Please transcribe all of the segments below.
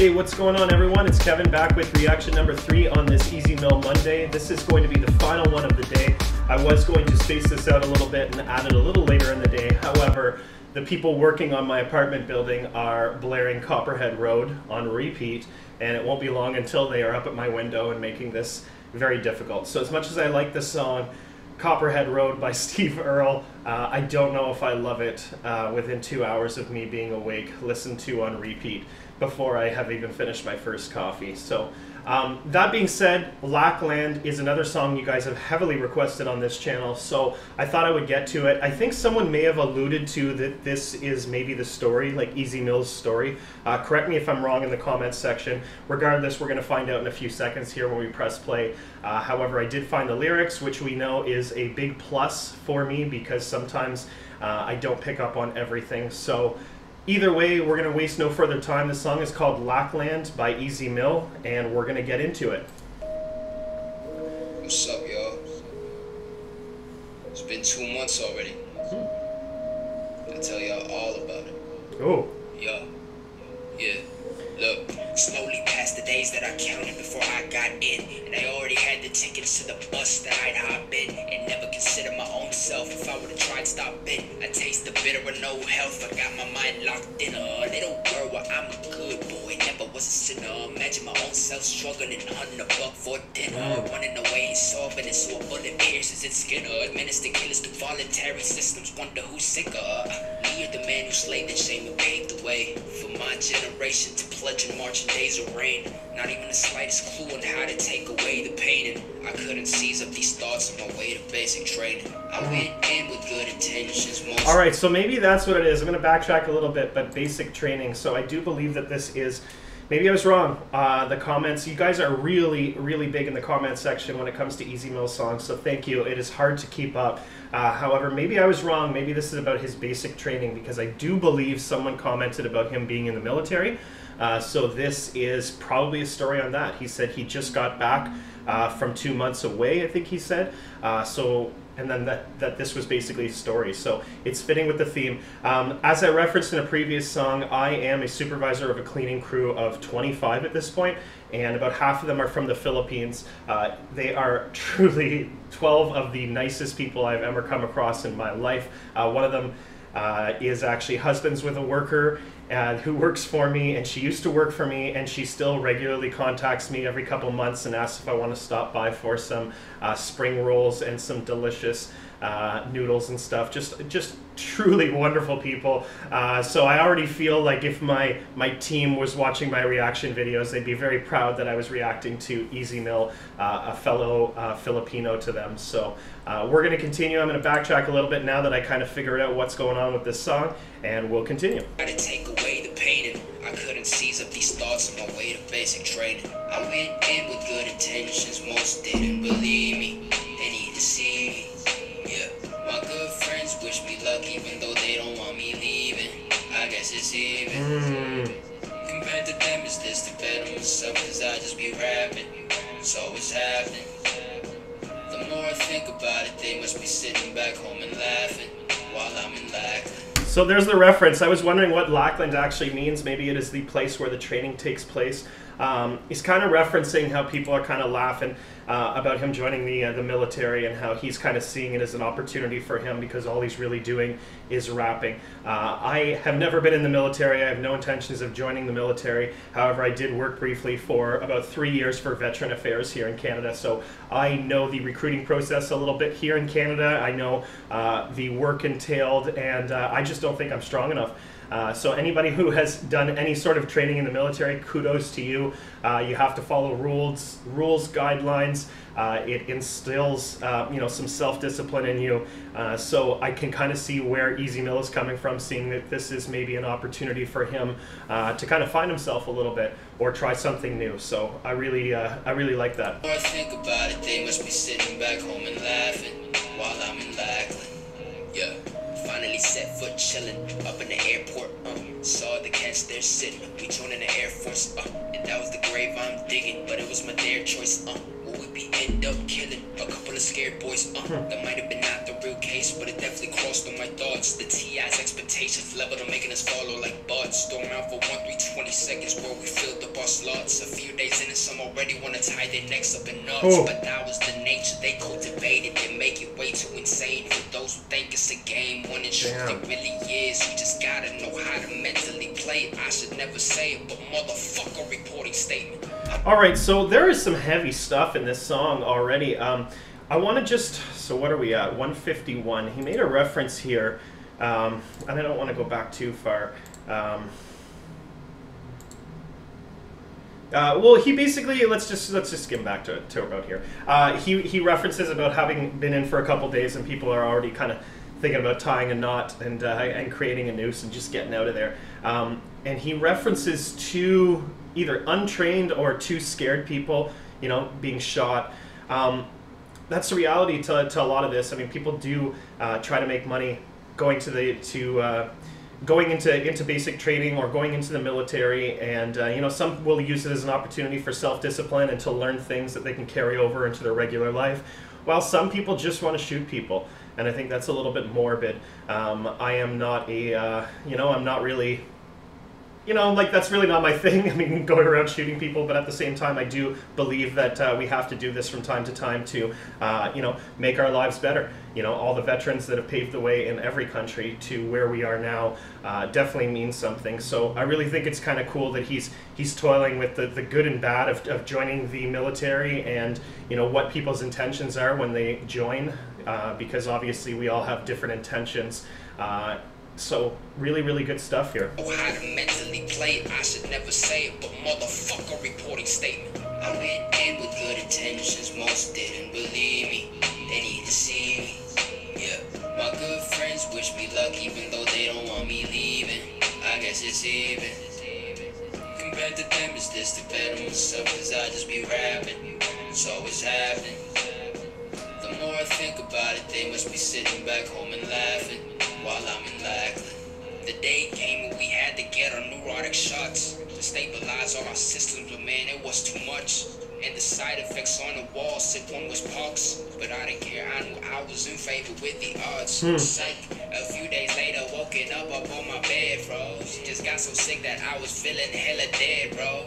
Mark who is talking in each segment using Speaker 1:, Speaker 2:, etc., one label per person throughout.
Speaker 1: Hey, what's going on everyone? It's Kevin back with reaction number 3 on this Easy Mill Monday. This is going to be the final one of the day. I was going to space this out a little bit and add it a little later in the day. However, the people working on my apartment building are blaring Copperhead Road on repeat, and it won't be long until they are up at my window and making this very difficult. So as much as I like this song, Copperhead Road by Steve Earle, I don't know if I love it within 2 hours of me being awake, listened to on repeat before I have even finished my first coffee. So that being said, Lackland is another song you guys have heavily requested on this channel, so I thought I would get to it. I think someone may have alluded to that this is maybe the story, like Easy Mill's story. Correct me if I'm wrong in the comments section. Regardless, we're going to find out in a few seconds here when we press play. However, I did find the lyrics, which we know is a big plus for me because sometimes I don't pick up on everything. So either way, we're going to waste no further time. The song is called Lackland by Easy Mill, and we're going to get into it.
Speaker 2: What's up, y'all? It's been 2 months already. I'll tell y'all all about it.
Speaker 1: Oh.
Speaker 2: Yeah. Look, slowly past the days that I counted before I got in, and I already had the tickets to the bus that I'd hop in, and never considered my own self if I would've tried stopping. I taste the bitter of no health, I got my mind locked in a little girl where I'm a good boy, never was a sinner. Imagine my own self struggling, hunting a buck for dinner, running away and solving it so a bullet pierces its skin. Administer killers through voluntary systems, wonder who's sicker. Me or the man who slayed the shame and paved the way for my generation to pledge and march in days of rain. Not even the slightest clue on how to take away the pain, and I couldn't seize up these thoughts on my way to basic training. I went in with good intentions.
Speaker 1: Alright, so maybe that's what it is. I'm going to backtrack a little bit, but basic training. So I do believe that this is... Maybe I was wrong. The comments, you guys are really, really big in the comment section when it comes to Easy Mill songs, so thank you. It is hard to keep up. However, maybe I was wrong. Maybe this is about his basic training, because I do believe someone commented about him being in the military. So this is probably a story on that. He said he just got back from 2 months away, I think he said. And then that this was basically a story. So it's fitting with the theme. As I referenced in a previous song, I am a supervisor of a cleaning crew of 25 at this point, and about half of them are from the Philippines. They are truly 12 of the nicest people I've ever come across in my life. One of them is actually husbands with a worker who works for me, and she used to work for me, and she still regularly contacts me every couple months and asks if I want to stop by for some spring rolls and some delicious noodles and stuff. Just truly wonderful people. So I already feel like if my team was watching my reaction videos, they'd be very proud that I was reacting to Easy Mill, a fellow Filipino to them. So we're going to continue. I'm going to backtrack a little bit now that I kind of figured out what's going on with this song, and we'll continue.
Speaker 2: To take away the pain, and I couldn't seize up these thoughts on my way to basic training. I went in with good intentions, most didn't believe me. They need to see me. Yeah, my good friends wish me luck even though they don't want me leaving. I guess it's even. Compared to them, is this the better myself? Cause I just be rapping. It's always happening. The more I think about it, they must be sitting back home and laughing while I'm in Lackland.
Speaker 1: So there's the reference. I was wondering what Lackland actually means. Maybe it is the place where the training takes place. He's kind of referencing how people are kind of laughing about him joining the military, and how he's kind of seeing it as an opportunity for him because all he's really doing is rapping. I have never been in the military. I have no intentions of joining the military. However, I did work briefly for about 3 years for Veteran Affairs here in Canada, so I know the recruiting process a little bit here in Canada. I know the work entailed, and I just don't think I'm strong enough. So anybody who has done any sort of training in the military, kudos to you. You have to follow rules, guidelines. It instills, some self-discipline in you. So I can kind of see where Easy Mill is coming from, seeing that this is maybe an opportunity for him to kind of find himself a little bit or try something new. So I really like that.
Speaker 2: The more I think about it, they must be sitting back home and laughing while I'm in Lackland. Yeah. Finally set foot chillin' up in the airport, saw the cats there sitting, we joining the Air Force, and that was the grave I'm digging, but it was my dare choice, will we be end up killing a couple of a scared voice. That might have been not the real case, but it definitely crossed on my thoughts. The T.I.'s expectations leveled on making us follow like bots. Storm out for 1, 3, 20 seconds where we filled the bus lots. A few days in and some already want to tie their necks up in knots. But that was the nature they cultivated. They make it way too insane for those who think it's a game. When in truth it really is. You just gotta know how to mentally play it. I should never say it, but motherfucker, reporting statement.
Speaker 1: Alright, so there is some heavy stuff in this song already. I want to just, so what are we at? 151. He made a reference here, and I don't want to go back too far. Well, he basically, let's just skim back to about here. He references about having been in for a couple days and people are already kind of thinking about tying a knot and creating a noose and just getting out of there. And he references two either untrained or two scared people, you know, being shot. That's the reality to a lot of this. I mean, people do try to make money going into basic training or going into the military, and you know, some will use it as an opportunity for self-discipline and to learn things that they can carry over into their regular life, while some people just want to shoot people, and I think that's a little bit morbid. I am not a, you know, I'm not really, you know, like, that's really not my thing. I mean, going around shooting people, but at the same time, I do believe that we have to do this from time to time to, you know, make our lives better. You know, all the veterans that have paved the way in every country to where we are now definitely means something. So I really think it's kind of cool that he's toiling with the good and bad of joining the military, and, you know, what people's intentions are when they join, because obviously we all have different intentions. So really, really good stuff here.
Speaker 2: Oh, how to mentally play it, I should never say it, but motherfucker, reporting statement. I went in with good intentions, most didn't believe me. They need to see me. Yeah, my good friends wish me luck even though they don't want me leaving. I guess it's even. Compared to them, it's this to better myself, cause I just be rapping. It's always happening. The more I think about it, they must be sitting back home and laughing while I'm in Lackland. The day came when we had to get our neurotic shots to stabilize all our systems, but man, it was too much. And the side effects on the wall said one was pox, but I didn't care, I knew I was in favor with the odds. Psych. A few days later, woken up on my bed, froze. Just got so sick that I was feeling hella dead, bro.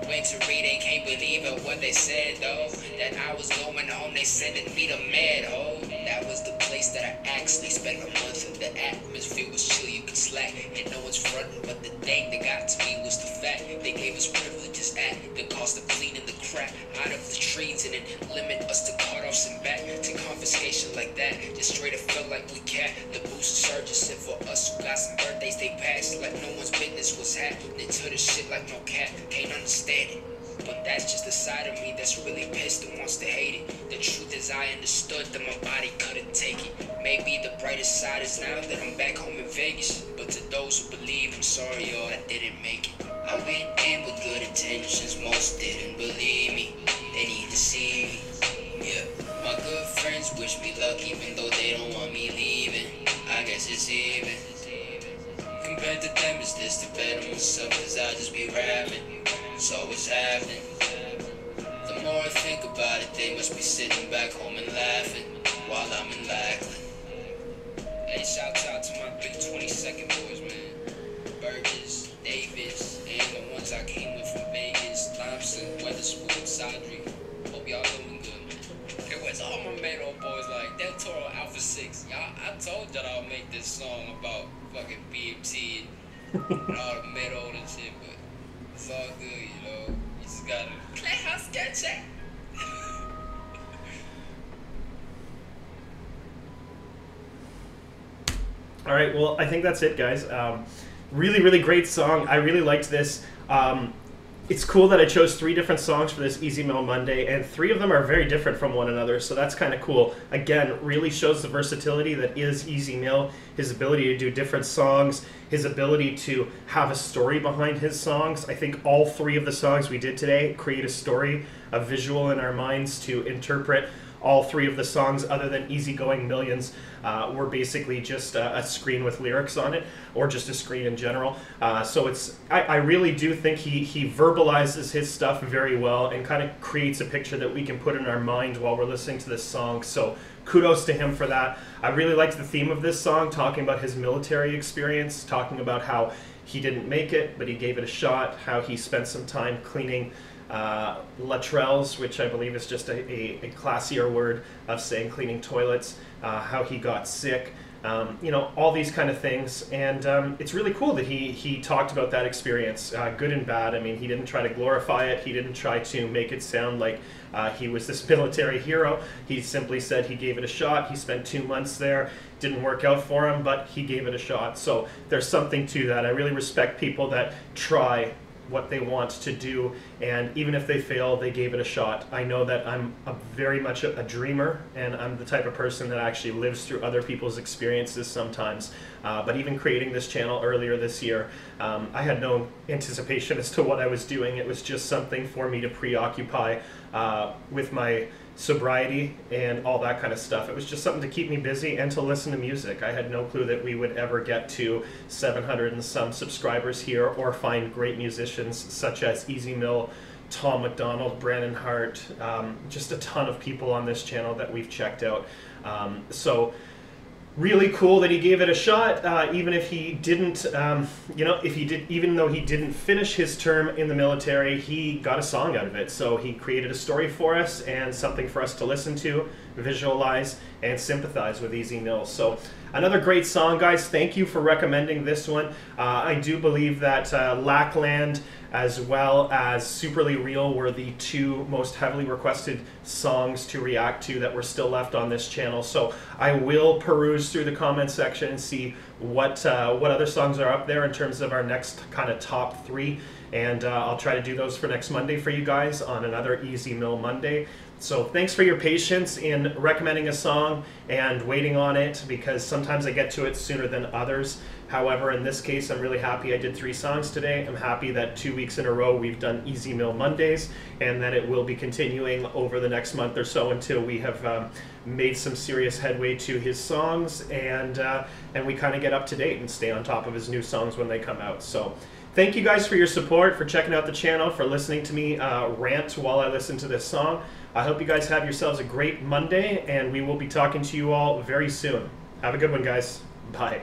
Speaker 2: Went to read and can't believe it what they said, though. That I was going home, they sending me to med, ho. That was the place that I actually spent a month in. The atmosphere was chill, you could slack, and no one's frontin'. But the thing that got to me was the fact they gave us privileges at the cost of cleaning the crap out of the trees, and then limit us to cut-offs and back to confiscation like that. Just straight up felt like we cat. The booster surges said for us who got some birthdays they passed, like no one's business was happening to the shit like no cat. Can't understand it. But that's just the side of me that's really pissed and wants to hate it. The truth is I understood that my body couldn't take it. Maybe the brightest side is now that I'm back home in Vegas. But to those who believe, I'm sorry, y'all, I didn't make it. I went in with good intentions, most didn't believe me. They need to see me. Yeah, my good friends wish me luck even though they don't want me leaving. I guess it's even. Compared to them, it's this to better myself, cause I just be rapping. It's always happening. The more I think about it, they must be sitting back home and laughing while I'm in Lackland. Hey, shouts out to my 322nd boys, man. Burgess, Davis, and the ones I came with from Vegas, Thompson, Weatherspoon, Sadri. Hope y'all doing good, man. It was all my Meadow boys like Del Toro Alpha 6. Y'all, I told y'all I'll make this song about fucking BMT and all the Meadow and shit, but it's all good, you know. You just gotta play house sketch it.
Speaker 1: All right, well, I think that's it, guys. Really, really great song. I really liked this. It's cool that I chose 3 different songs for this Easy Mail Monday, and 3 of them are very different from one another, so that's kind of cool. Again, really shows the versatility that is Easy Mail, his ability to do different songs, his ability to have a story behind his songs. I think all 3 of the songs we did today create a story, a visual in our minds to interpret all three of the songs, other than Easygoing Millions, were basically just a screen with lyrics on it, or just a screen in general. So I really do think he verbalizes his stuff very well and kind of creates a picture that we can put in our mind while we're listening to this song. So kudos to him for that. I really liked the theme of this song, talking about his military experience, talking about how he didn't make it, but he gave it a shot, how he spent some time cleaning latrelles, which I believe is just a classier word of saying cleaning toilets, how he got sick, you know, all these kind of things. And it's really cool that he talked about that experience, good and bad. I mean, he didn't try to glorify it. He didn't try to make it sound like he was this military hero. He simply said he gave it a shot. He spent 2 months there. Didn't work out for him, but he gave it a shot. So there's something to that. I really respect people that try what they want to do, and even if they fail, they gave it a shot. I know that I'm very much a dreamer, and I'm the type of person that actually lives through other people's experiences sometimes. But even creating this channel earlier this year, I had no anticipation as to what I was doing. It was just something for me to preoccupy with my sobriety and all that kind of stuff. It was just something to keep me busy and to listen to music. I had no clue that we would ever get to 700 and some subscribers here, or find great musicians such as Easy Mill, Tom McDonald, Brandon Hart, just a ton of people on this channel that we've checked out. So really cool that he gave it a shot, even if he didn't, you know, even though he didn't finish his term in the military, he got a song out of it. So he created a story for us and something for us to listen to, visualize, and sympathize with Easy Mill. So another great song, guys. Thank you for recommending this one. I do believe that Lackland as well as Superly Real were the two most heavily requested songs to react to that were still left on this channel. So I will peruse through the comment section and see what other songs are up there in terms of our next kind of top 3. And I'll try to do those for next Monday for you guys on another Easy Mill Monday. So thanks for your patience in recommending a song and waiting on it, because sometimes I get to it sooner than others. However, in this case, I'm really happy I did 3 songs today. I'm happy that 2 weeks in a row we've done Easy Mill Mondays, and that it will be continuing over the next month or so until we have made some serious headway to his songs, and we kind of get up to date and stay on top of his new songs when they come out. So thank you guys for your support, for checking out the channel, for listening to me rant while I listen to this song. I hope you guys have yourselves a great Monday, and we will be talking to you all very soon. Have a good one, guys. Bye.